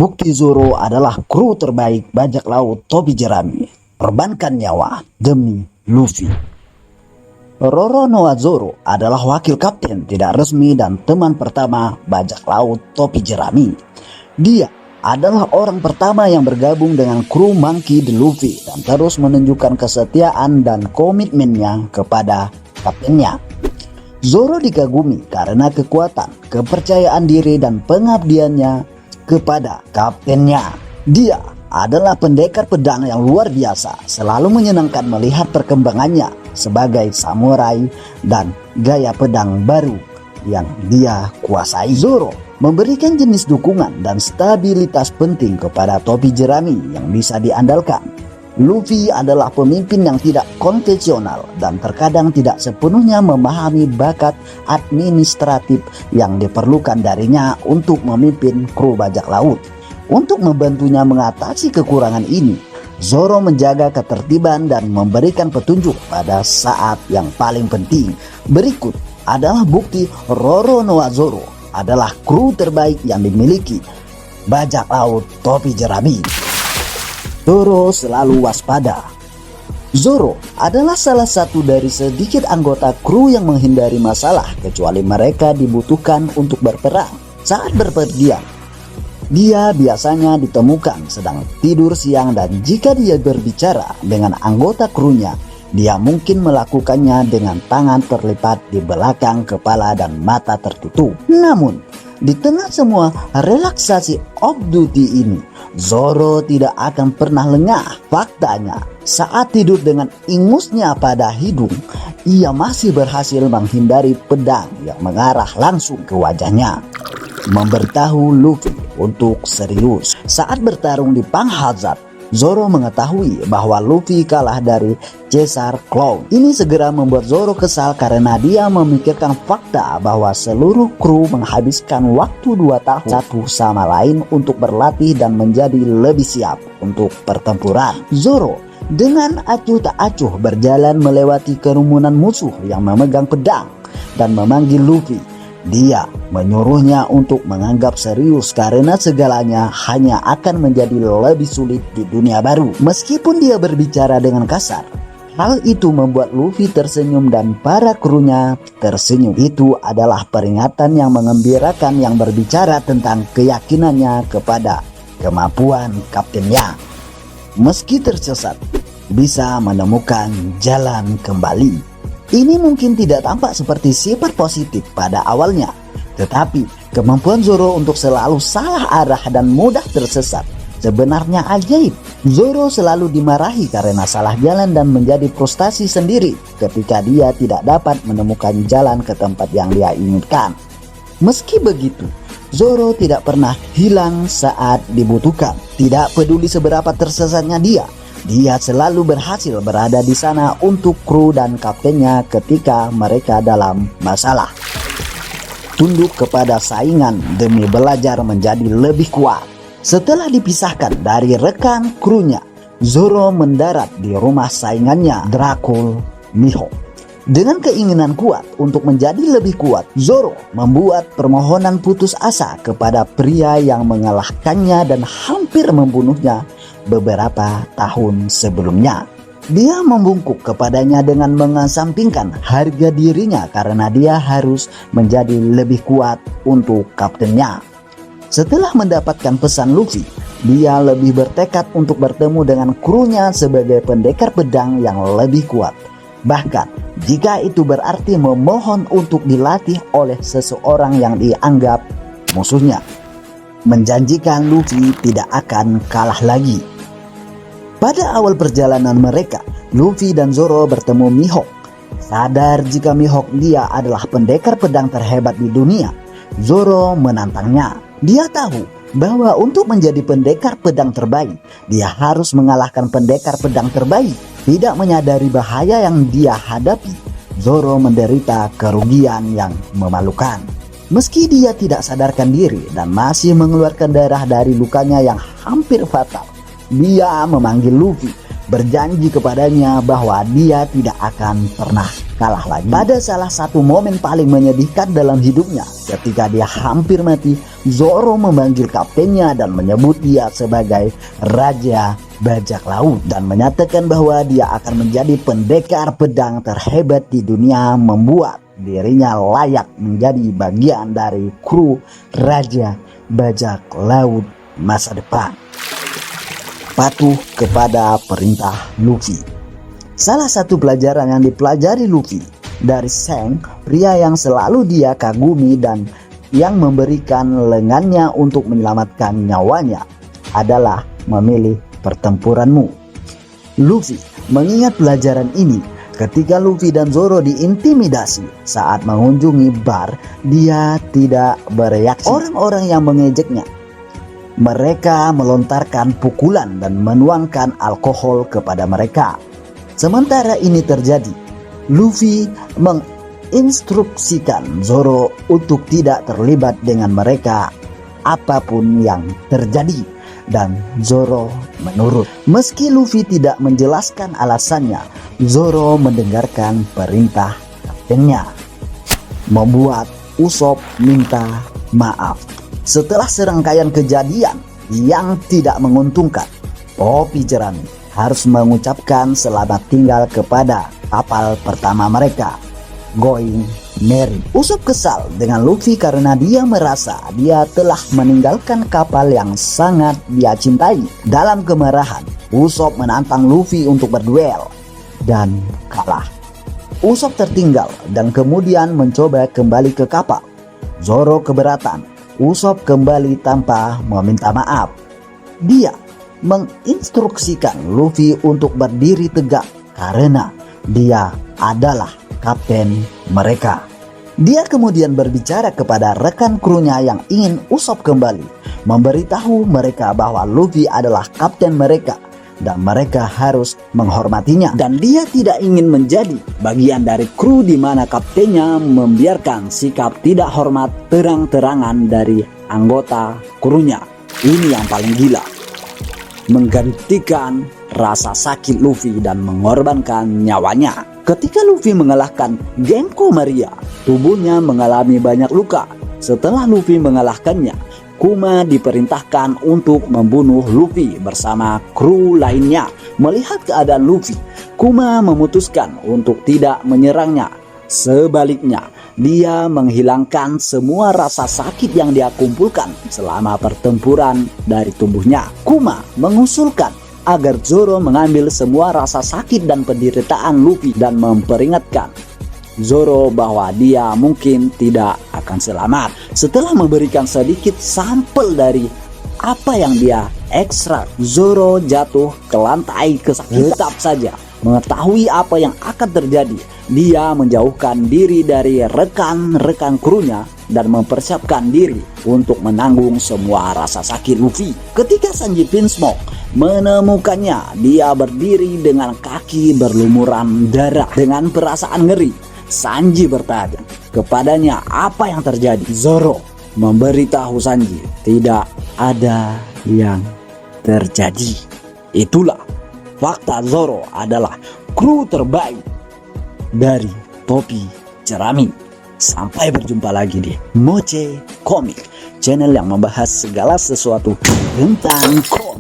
Bukti Zoro adalah kru terbaik bajak laut topi jerami. Korbankan nyawa demi Luffy. Roronoa Zoro adalah wakil kapten tidak resmi dan teman pertama bajak laut topi jerami. Dia adalah orang pertama yang bergabung dengan kru Monkey D. Luffy dan terus menunjukkan kesetiaan dan komitmennya kepada kaptennya. Zoro dikagumi karena kekuatan, kepercayaan diri dan pengabdiannya kepada kaptennya. Dia adalah pendekar pedang yang luar biasa, selalu menyenangkan melihat perkembangannya sebagai samurai dan gaya pedang baru yang dia kuasai. Zoro memberikan jenis dukungan dan stabilitas penting kepada topi jerami yang bisa diandalkan. Luffy adalah pemimpin yang tidak konvensional dan terkadang tidak sepenuhnya memahami bakat administratif yang diperlukan darinya untuk memimpin kru bajak laut. Untuk membantunya mengatasi kekurangan ini, Zoro menjaga ketertiban dan memberikan petunjuk pada saat yang paling penting. Berikut adalah bukti Roronoa Zoro adalah kru terbaik yang dimiliki bajak laut topi jerami. Zoro selalu waspada. Zoro adalah salah satu dari sedikit anggota kru yang menghindari masalah kecuali mereka dibutuhkan untuk berperang. Saat berpergian, dia biasanya ditemukan sedang tidur siang dan jika dia berbicara dengan anggota krunya, dia mungkin melakukannya dengan tangan terlipat di belakang kepala dan mata tertutup. Namun, di tengah semua relaksasi off duty ini, Zoro tidak akan pernah lengah. Faktanya, saat tidur dengan ingusnya pada hidung, ia masih berhasil menghindari pedang yang mengarah langsung ke wajahnya. Memberitahu Luffy untuk serius. Saat bertarung di Pang Hazard, Zoro mengetahui bahwa Luffy kalah dari Caesar Claw. Ini segera membuat Zoro kesal karena dia memikirkan fakta bahwa seluruh kru menghabiskan waktu 2 tahun satu sama lain untuk berlatih dan menjadi lebih siap untuk pertempuran. Zoro dengan acuh tak acuh berjalan melewati kerumunan musuh yang memegang pedang dan memanggil Luffy. Dia menyuruhnya untuk menganggap serius karena segalanya hanya akan menjadi lebih sulit di dunia baru. Meskipun dia berbicara dengan kasar, hal itu membuat Luffy tersenyum dan para krunya tersenyum. Itu adalah peringatan yang mengembirakan yang berbicara tentang keyakinannya kepada kemampuan kaptennya. Meski tersesat, bisa menemukan jalan kembali. Ini mungkin tidak tampak seperti sifat positif pada awalnya, tetapi kemampuan Zoro untuk selalu salah arah dan mudah tersesat sebenarnya ajaib. Zoro selalu dimarahi karena salah jalan dan menjadi frustasi sendiri ketika dia tidak dapat menemukan jalan ke tempat yang dia inginkan. Meski begitu, Zoro tidak pernah hilang saat dibutuhkan. Tidak peduli seberapa tersesatnya dia selalu berhasil berada di sana untuk kru dan kaptennya ketika mereka dalam masalah. Tunduk kepada saingan demi belajar menjadi lebih kuat. Setelah dipisahkan dari rekan krunya, Zoro mendarat di rumah saingannya, Dracul Mihawk. Dengan keinginan kuat untuk menjadi lebih kuat, Zoro membuat permohonan putus asa kepada pria yang mengalahkannya dan hampir membunuhnya beberapa tahun sebelumnya. Dia membungkuk kepadanya dengan mengesampingkan harga dirinya karena dia harus menjadi lebih kuat untuk kaptennya. Setelah mendapatkan pesan Luffy, dia lebih bertekad untuk bertemu dengan krunya sebagai pendekar pedang yang lebih kuat. Bahkan jika itu berarti memohon untuk dilatih oleh seseorang yang dianggap musuhnya. Menjanjikan Luffy tidak akan kalah lagi. Pada awal perjalanan mereka, Luffy dan Zoro bertemu Mihawk. Sadar jika Mihawk dia adalah pendekar pedang terhebat di dunia, Zoro menantangnya. Dia tahu bahwa untuk menjadi pendekar pedang terbaik, dia harus mengalahkan pendekar pedang terbaik. Tidak menyadari bahaya yang dia hadapi, Zoro menderita kerugian yang memalukan. Meski dia tidak sadarkan diri dan masih mengeluarkan darah dari lukanya yang hampir fatal, dia memanggil Luffy, berjanji kepadanya bahwa dia tidak akan pernah kalah lagi. Pada salah satu momen paling menyedihkan dalam hidupnya, ketika dia hampir mati, Zoro memanggil kaptennya dan menyebut dia sebagai Raja Bajak Laut dan menyatakan bahwa dia akan menjadi pendekar pedang terhebat di dunia, membuat dirinya layak menjadi bagian dari kru Raja Bajak Laut masa depan. Patuh kepada perintah Luffy. Salah satu pelajaran yang dipelajari Luffy dari Shanks, pria yang selalu dia kagumi dan yang memberikan lengannya untuk menyelamatkan nyawanya, adalah memilih pertempuranmu. Luffy mengingat pelajaran ini ketika Luffy dan Zoro diintimidasi saat mengunjungi bar. Dia tidak bereaksi. Orang-orang yang mengejeknya, mereka melontarkan pukulan dan menuangkan alkohol kepada mereka. Sementara ini terjadi, Luffy menginstruksikan Zoro untuk tidak terlibat dengan mereka apapun yang terjadi, dan Zoro menurut. Meski Luffy tidak menjelaskan alasannya, Zoro mendengarkan perintah kaptennya, membuat Usopp minta maaf. Setelah serangkaian kejadian yang tidak menguntungkan, Topi Jerami harus mengucapkan selamat tinggal kepada kapal pertama mereka, Going Merry. Usopp kesal dengan Luffy karena dia merasa dia telah meninggalkan kapal yang sangat dia cintai. Dalam kemarahan, Usopp menantang Luffy untuk berduel dan kalah. Usopp tertinggal dan kemudian mencoba kembali ke kapal. Zoro keberatan. Usopp kembali tanpa meminta maaf. Dia menginstruksikan Luffy untuk berdiri tegak karena dia adalah kapten mereka. Dia kemudian berbicara kepada rekan krunya yang ingin Usopp kembali, memberitahu mereka bahwa Luffy adalah kapten mereka dan mereka harus menghormatinya, dan dia tidak ingin menjadi bagian dari kru di mana kaptennya membiarkan sikap tidak hormat terang-terangan dari anggota krunya. Ini yang paling gila, menggantikan rasa sakit Luffy dan mengorbankan nyawanya. Ketika Luffy mengalahkan Genko Maria, tubuhnya mengalami banyak luka. Setelah Luffy mengalahkannya, Kuma diperintahkan untuk membunuh Luffy bersama kru lainnya. Melihat keadaan Luffy, Kuma memutuskan untuk tidak menyerangnya. Sebaliknya, dia menghilangkan semua rasa sakit yang dia kumpulkan selama pertempuran dari tubuhnya. Kuma mengusulkan agar Zoro mengambil semua rasa sakit dan penderitaan Luffy dan memperingatkan Zoro bahwa dia mungkin tidak akan selamat. Setelah memberikan sedikit sampel dari apa yang dia ekstrak, Zoro jatuh ke lantai kesakitan. Tetap saja mengetahui apa yang akan terjadi, dia menjauhkan diri dari rekan-rekan krunya dan mempersiapkan diri untuk menanggung semua rasa sakit Luffy. Ketika Sanji Vinsmoke menemukannya, dia berdiri dengan kaki berlumuran darah. Dengan perasaan ngeri, Sanji bertanya kepadanya apa yang terjadi. Zoro memberitahu Sanji tidak ada yang terjadi. Itulah fakta, Zoro adalah kru terbaik dari Topi Jerami. Sampai berjumpa lagi di Moche Comic, channel yang membahas segala sesuatu tentang komik.